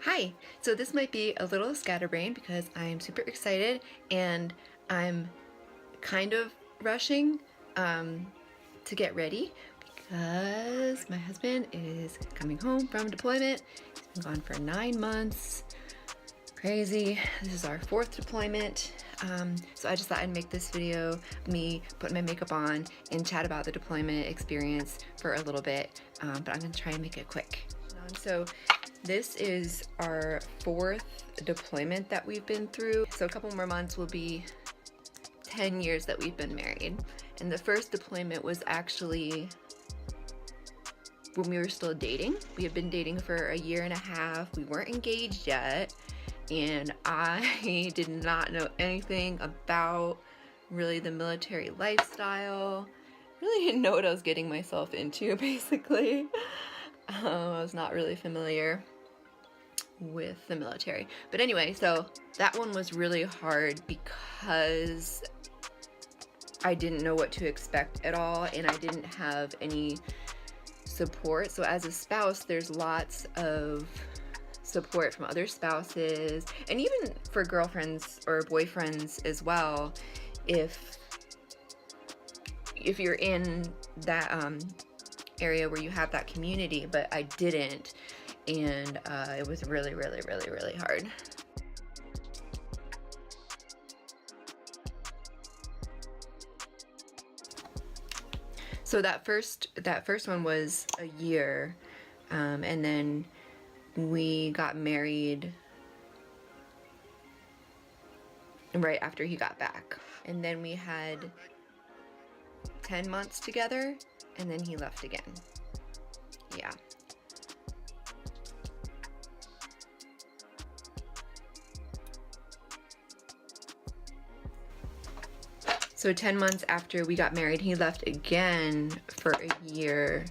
Hi! So this might be a little scatterbrained because I'm super excited and I'm kind of rushing to get ready because my husband is coming home from deployment. He's been gone for 9 months. Crazy. This is our 4th deployment. So I just thought I'd make this video, me putting my makeup on and chat about the deployment experience for a little bit, but I'm gonna try and make it quick. So this is our 4th deployment that we've been through. So a couple more months will be 10 years that we've been married. And the first deployment was actually when we were still dating. We had been dating for a year and a half. We weren't engaged yet. And I did not know anything about really the military lifestyle. Really didn't know what I was getting myself into, basically. I was not really familiar with the military. But anyway, so that one was really hard because I didn't know what to expect at all, and I didn't have any support. So as a spouse, there's lots of support from other spouses, and even for girlfriends or boyfriends as well, if you're in that area where you have that community. But I didn't, and it was really hard. So that first one was a year, and then we got married right after he got back. And then we had 10 months together, and then he left again. Yeah. So 10 months after we got married, he left again for a year.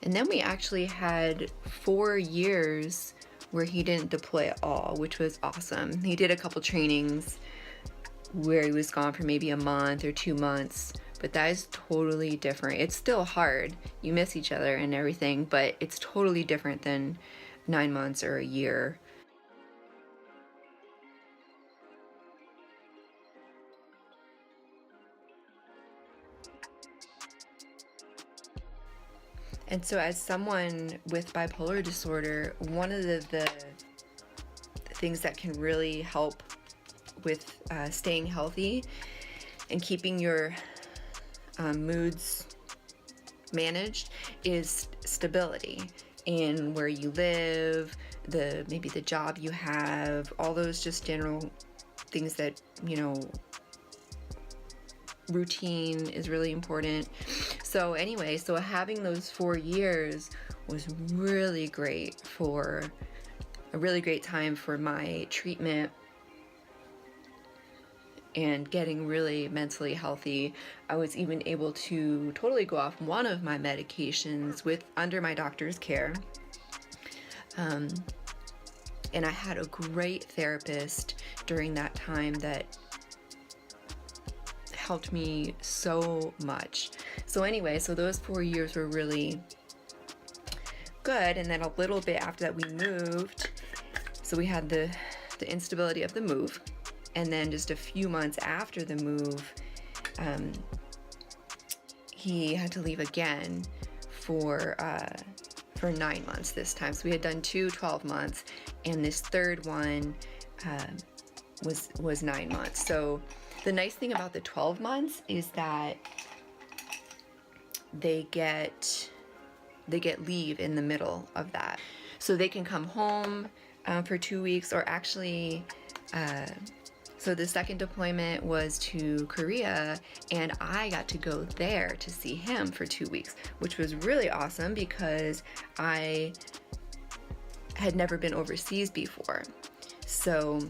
And then we actually had 4 years where he didn't deploy at all, which was awesome. He did a couple trainings where he was gone for maybe a month or 2 months, but that is totally different. It's still hard. You miss each other and everything, but it's totally different than 9 months or a year. And so as someone with bipolar disorder, one of the things that can really help with staying healthy and keeping your moods managed is stability in where you live, maybe the job you have, all those just general things that, you know, routine is really important. So anyway, so having those 4 years was really great, for a really great time for my treatment and getting really mentally healthy. I was even able to totally go off one of my medications under my doctor's care. And I had a great therapist during that time that helped me so much. So anyway, so those 4 years were really good. And then a little bit after that we moved. So we had the instability of the move. And then just a few months after the move, he had to leave again for 9 months this time. So we had done 2 12 months, and this third one was 9 months. So the nice thing about the 12 months is that they get leave in the middle of that. So they can come home for 2 weeks, or actually, so the second deployment was to Korea, and I got to go there to see him for 2 weeks, which was really awesome because I had never been overseas before. So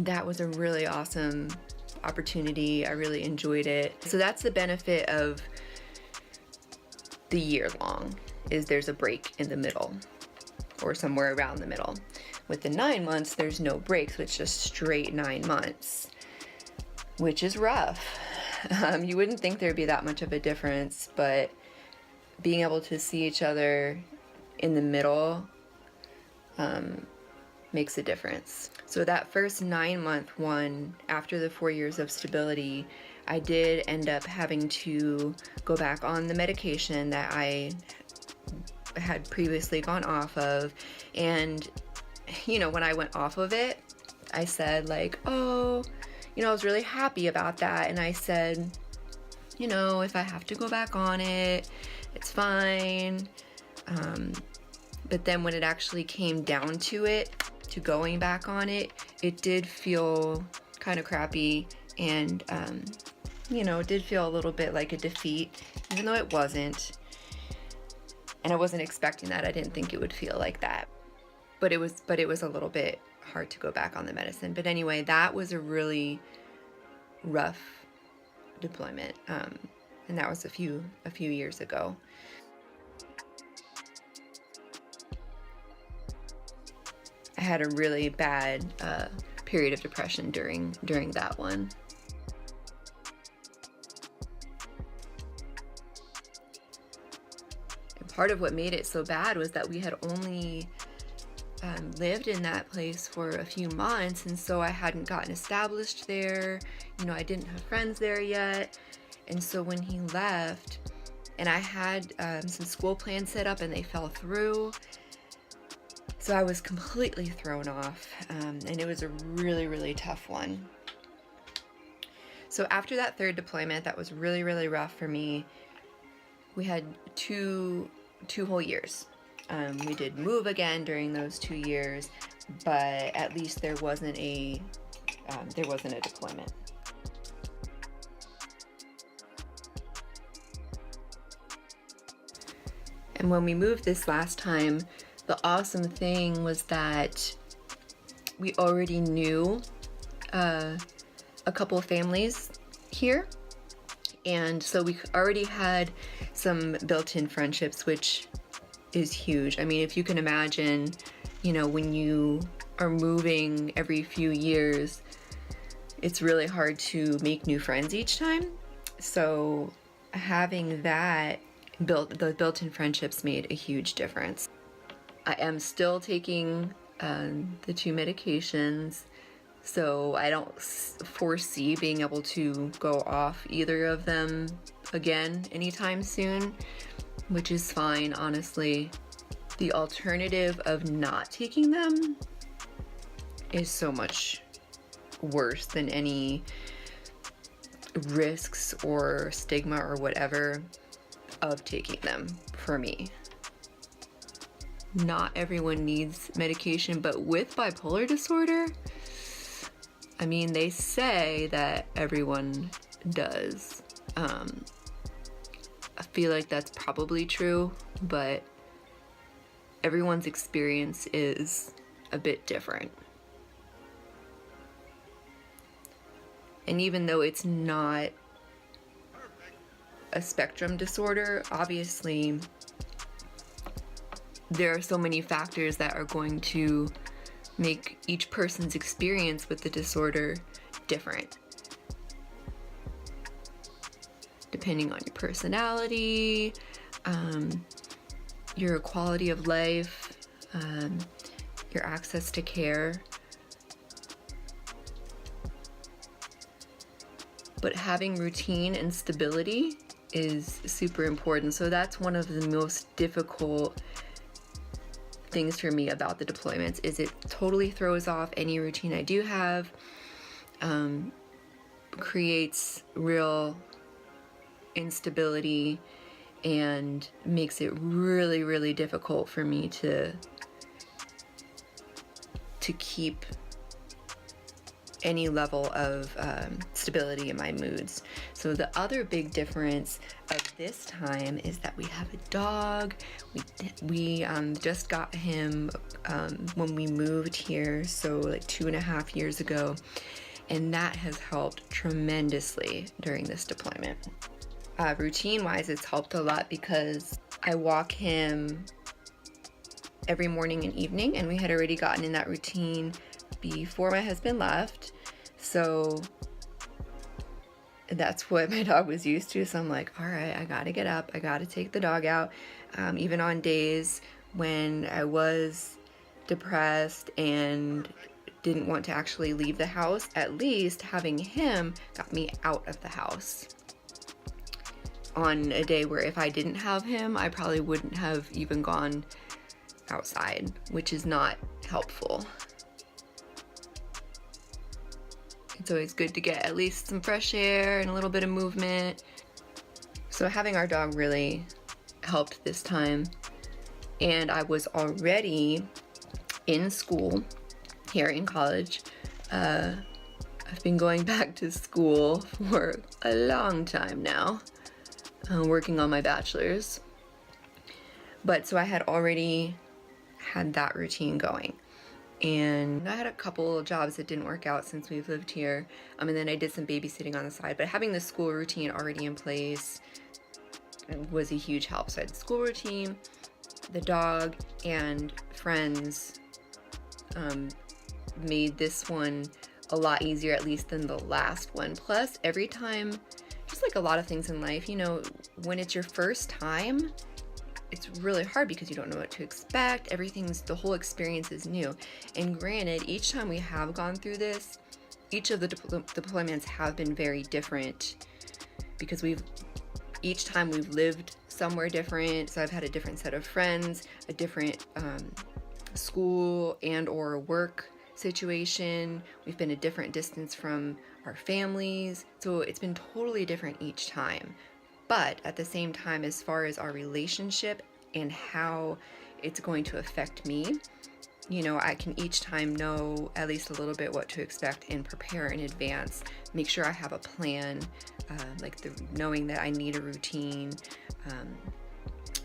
that was a really awesome opportunity. I really enjoyed it. So that's the benefit of the year long, is there's a break in the middle or somewhere around the middle. With the 9 months, there's no breaks, so it's just straight 9 months, which is rough. You wouldn't think there'd be that much of a difference, but being able to see each other in the middle makes a difference. So that first 9-month one, after the 4 years of stability, I did end up having to go back on the medication that I had previously gone off of. And, you know, when I went off of it, I said like, oh, you know, I was really happy about that. And I said, you know, if I have to go back on it, it's fine. But then when it actually came down to it, to going back on it, it did feel kind of crappy, and you know, it did feel a little bit like a defeat, even though it wasn't. And I wasn't expecting that. I didn't think it would feel like that. But it was a little bit hard to go back on the medicine. But anyway, that was a really rough deployment, and that was a few years ago. I had a really bad period of depression during that one. And part of what made it so bad was that we had only lived in that place for a few months, and so I hadn't gotten established there. You know, I didn't have friends there yet. And so when he left, and I had some school plans set up and they fell through, so I was completely thrown off, and it was a really, really tough one. So after that third deployment, that was really, really rough for me. We had two whole years. We did move again during those 2 years, but at least there wasn't a deployment. And when we moved this last time, the awesome thing was that we already knew a couple of families here, and so we already had some built-in friendships, which is huge. I mean, if you can imagine, you know, when you are moving every few years, it's really hard to make new friends each time. So having that the built-in friendships made a huge difference. I am still taking the 2 medications, so I don't foresee being able to go off either of them again anytime soon, which is fine, honestly. The alternative of not taking them is so much worse than any risks or stigma or whatever of taking them for me. Not everyone needs medication, but with bipolar disorder, I mean, they say that everyone does. I feel like that's probably true, but everyone's experience is a bit different. And even though it's not a spectrum disorder, obviously there are so many factors that are going to make each person's experience with the disorder different, depending on your personality, your quality of life, your access to care. But having routine and stability is super important. So that's one of the most difficult things for me about the deployments, is it totally throws off any routine I do have, creates real instability, and makes it really, really difficult for me to keep any level of stability in my moods. So the other big difference of this time is that we have a dog. We just got him when we moved here, so like 2.5 years ago, and that has helped tremendously during this deployment. Routine-wise, it's helped a lot because I walk him every morning and evening, and we had already gotten in that routine before my husband left. So that's what my dog was used to. So I'm like, all right, I gotta get up, I gotta take the dog out. Even on days when I was depressed and didn't want to actually leave the house, at least having him got me out of the house. On a day where if I didn't have him, I probably wouldn't have even gone outside, which is not helpful. It's always good to get at least some fresh air and a little bit of movement. So having our dog really helped this time. And I was already in school here in college. I've been going back to school for a long time now, working on my bachelor's. But so I had already had that routine going. And I had a couple jobs that didn't work out since we've lived here. And then I did some babysitting on the side. But having the school routine already in place was a huge help. So I had the school routine, the dog, and friends made this one a lot easier, at least than the last one. Plus, every time, just like a lot of things in life, you know, when it's your first time, it's really hard because you don't know what to expect. The whole experience is new. And granted, each time we have gone through this, each of the deployments have been very different because each time we've lived somewhere different. So I've had a different set of friends, a different school and or work situation. We've been a different distance from our families. So it's been totally different each time. But at the same time, as far as our relationship and how it's going to affect me, you know, I can each time know at least a little bit what to expect and prepare in advance. Make sure I have a plan, knowing that I need a routine,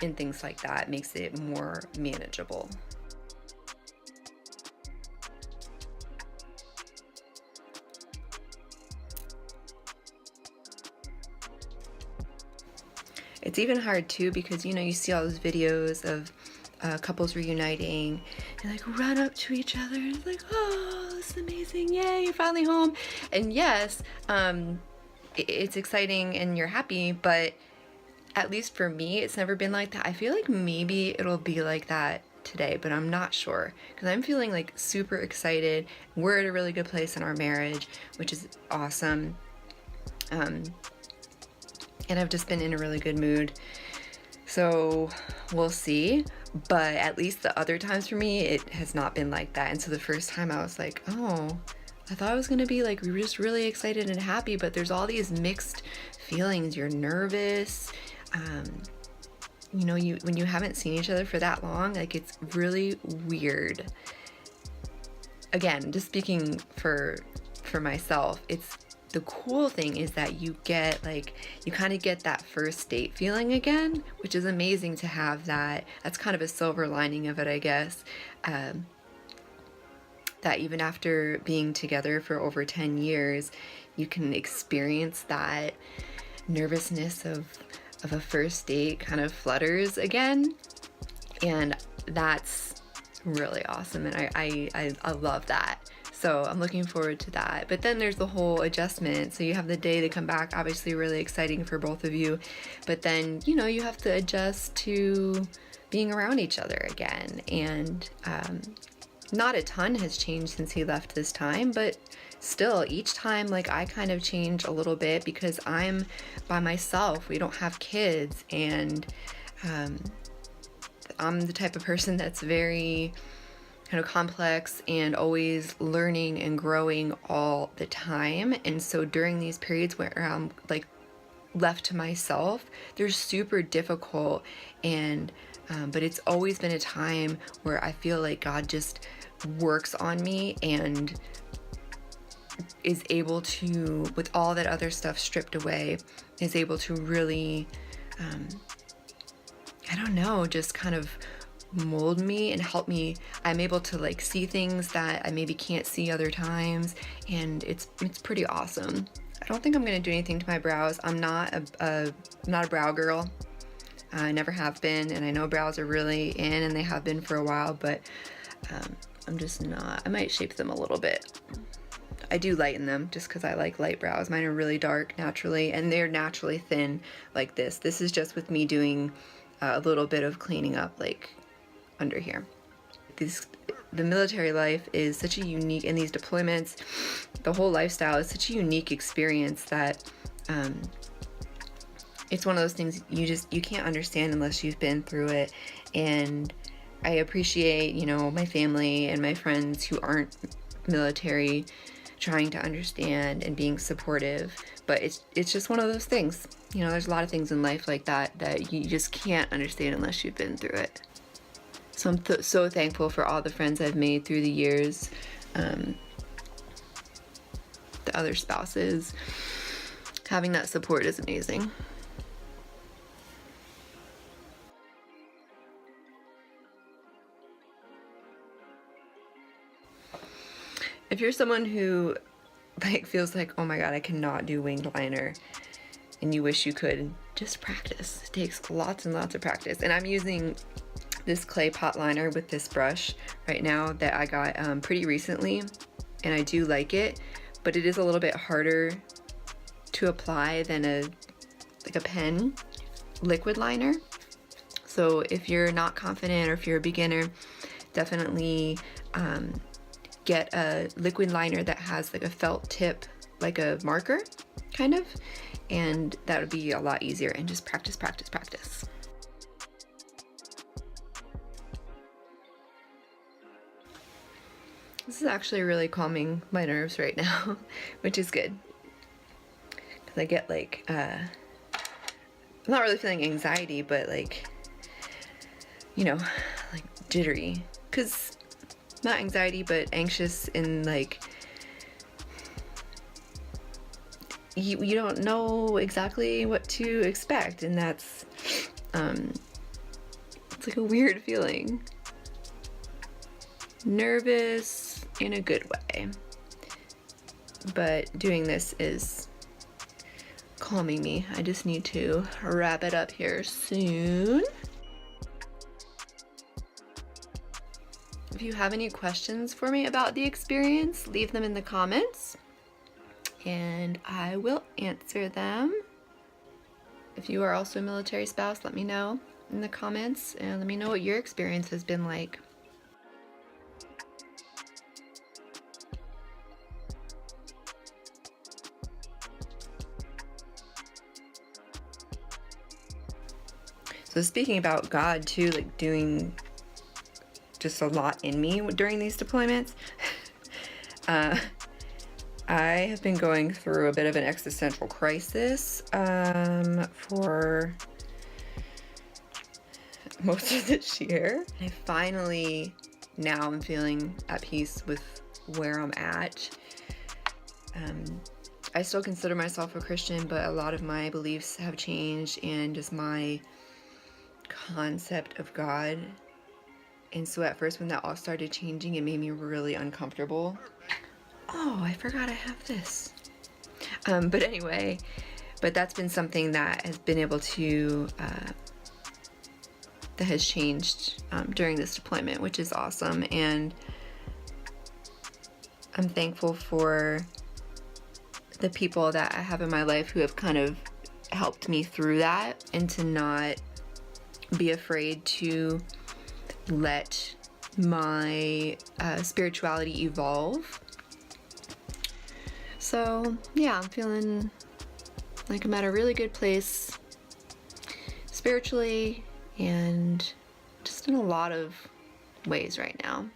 and things like that makes it more manageable. It's even hard too because, you know, you see all those videos of couples reuniting and like run up to each other and it's like, oh, this is amazing, yay, you're finally home. And yes, it's exciting and you're happy, but at least for me, it's never been like that. I feel like maybe it'll be like that today, but I'm not sure because I'm feeling like super excited. We're at a really good place in our marriage, which is awesome. And I've just been in a really good mood. So we'll see. But at least the other times for me, it has not been like that. And so the first time I was like, oh, I thought I was gonna be like, we were just really excited and happy, but there's all these mixed feelings. You're nervous. You know, when you haven't seen each other for that long, like it's really weird. Again, just speaking for myself, the cool thing is that you get you kind of get that first date feeling again, which is amazing to have that. That's kind of a silver lining of it, I guess. That even after being together for over 10 years, you can experience that nervousness of a first date kind of flutters again. And that's really awesome. And I love that. So I'm looking forward to that. But then there's the whole adjustment. So you have the day they come back, obviously really exciting for both of you. But then, you know, you have to adjust to being around each other again. And not a ton has changed since he left this time, but still each time like I kind of change a little bit because I'm by myself. We don't have kids, and I'm the type of person that's very kind of complex and always learning and growing all the time. And so during these periods where I'm like left to myself, they're super difficult, and but it's always been a time where I feel like God just works on me and is able to, with all that other stuff stripped away, is able to really I don't know, just kind of mold me and help me. I'm able to like see things that I maybe can't see other times, and it's pretty awesome. I don't think I'm gonna do anything to my brows. I'm not a brow girl. I never have been, and I know brows are really in, and they have been for a while, but I'm just not. I might shape them a little bit. I do lighten them just because I like light brows. Mine are really dark naturally, and they're naturally thin like this. This is just with me doing a little bit of cleaning up like under here. The military life is such a unique, and these deployments, the whole lifestyle is such a unique experience that it's one of those things you can't understand unless you've been through it. And I appreciate, you know, my family and my friends who aren't military trying to understand and being supportive, but it's just one of those things. You know, there's a lot of things in life like that you just can't understand unless you've been through it. So I'm so thankful for all the friends I've made through the years, the other spouses. Having that support is amazing. If you're someone who like feels like, oh my god, I cannot do winged liner, and you wish you could, just practice. It takes lots and lots of practice. And I'm using this clay pot liner with this brush right now that I got pretty recently, and I do like it, but it is a little bit harder to apply than a pen liquid liner. So if you're not confident or if you're a beginner, definitely get a liquid liner that has like a felt tip, like a marker kind of, and that would be a lot easier. And just practice, practice, practice. This is actually really calming my nerves right now, which is good. Because I get like, I'm not really feeling anxiety, but like, you know, like jittery. Because not anxiety, but anxious, and like, you don't know exactly what to expect, and that's, it's like a weird feeling. Nervous in a good way, but doing this is calming me. I just need to wrap it up here soon. If you have any questions for me about the experience, leave them in the comments and I will answer them. If you are also a military spouse, let me know in the comments and let me know what your experience has been like. So speaking about God too, like doing just a lot in me during these deployments, I have been going through a bit of an existential crisis for most of this year. I finally, now I'm feeling at peace with where I'm at. I still consider myself a Christian, but a lot of my beliefs have changed, and just my concept of God. And so at first when that all started changing, it made me really uncomfortable. Oh, I forgot I have this. But anyway, but that's been something that has been able to, that has changed during this deployment, which is awesome. And I'm thankful for the people that I have in my life who have kind of helped me through that, and to not be afraid to let my spirituality evolve. So yeah, I'm feeling like I'm at a really good place spiritually and just in a lot of ways right now.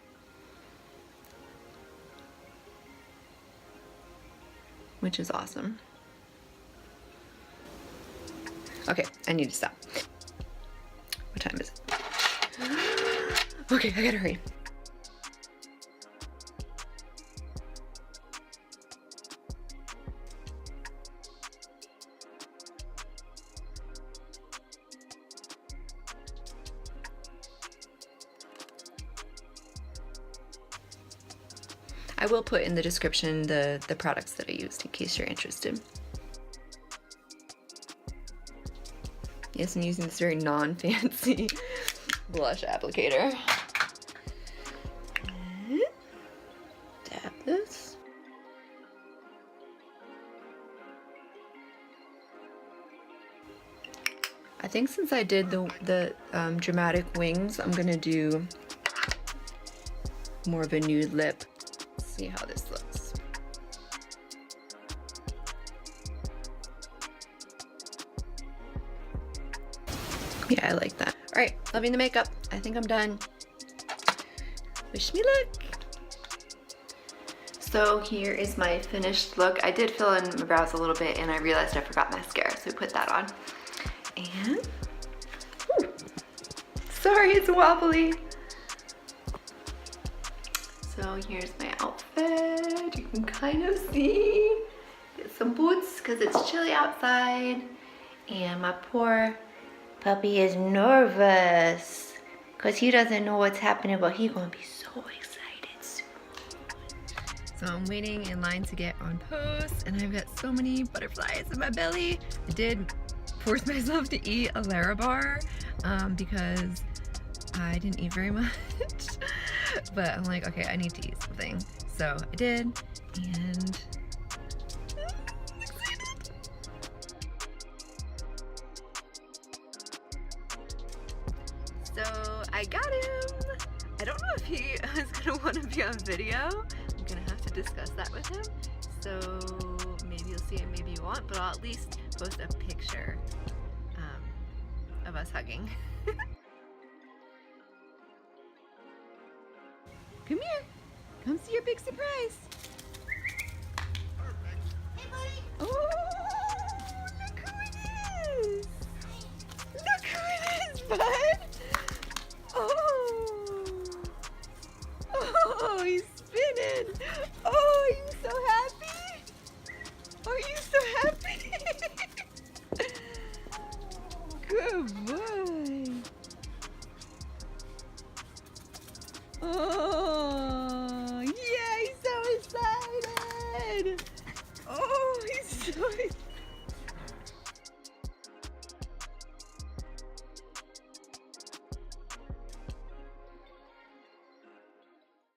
Which is awesome. Okay, I need to stop. What time is it? Okay, I gotta hurry. I will put in the description the products that I used in case you're interested. Yes, I'm using this very non-fancy blush applicator. Dab this. I think since I did the dramatic wings, I'm gonna do more of a nude lip. Let's see how this looks. Yeah, I like that. All right, loving the makeup. I think I'm done. Wish me luck. So here is my finished look. I did fill in my brows a little bit and I realized I forgot mascara, so we put that on. And, ooh, sorry, it's wobbly. So here's my outfit. You can kind of see. Get some boots because it's chilly outside. And my poor puppy is nervous because he doesn't know what's happening, but he's gonna be so excited soon. So I'm waiting in line to get on post, and I've got so many butterflies in my belly. I did force myself to eat a Larabar because I didn't eat very much. But I'm like, okay, I need to eat something. So I did, and I'm excited. So I got him. I don't know if he is gonna want to be on video. I'm gonna have to discuss that with him. So maybe you'll see it, maybe you won't, but I'll at least post a picture of us hugging. Come here. Come see your big surprise. Perfect. Hey, buddy. Oh, look who it is. Look who it is, bud. Oh. Oh, he's spinning. Oh, are you so happy? Are you so happy? Good boy. Oh, yeah, he's so excited. Oh, he's so excited.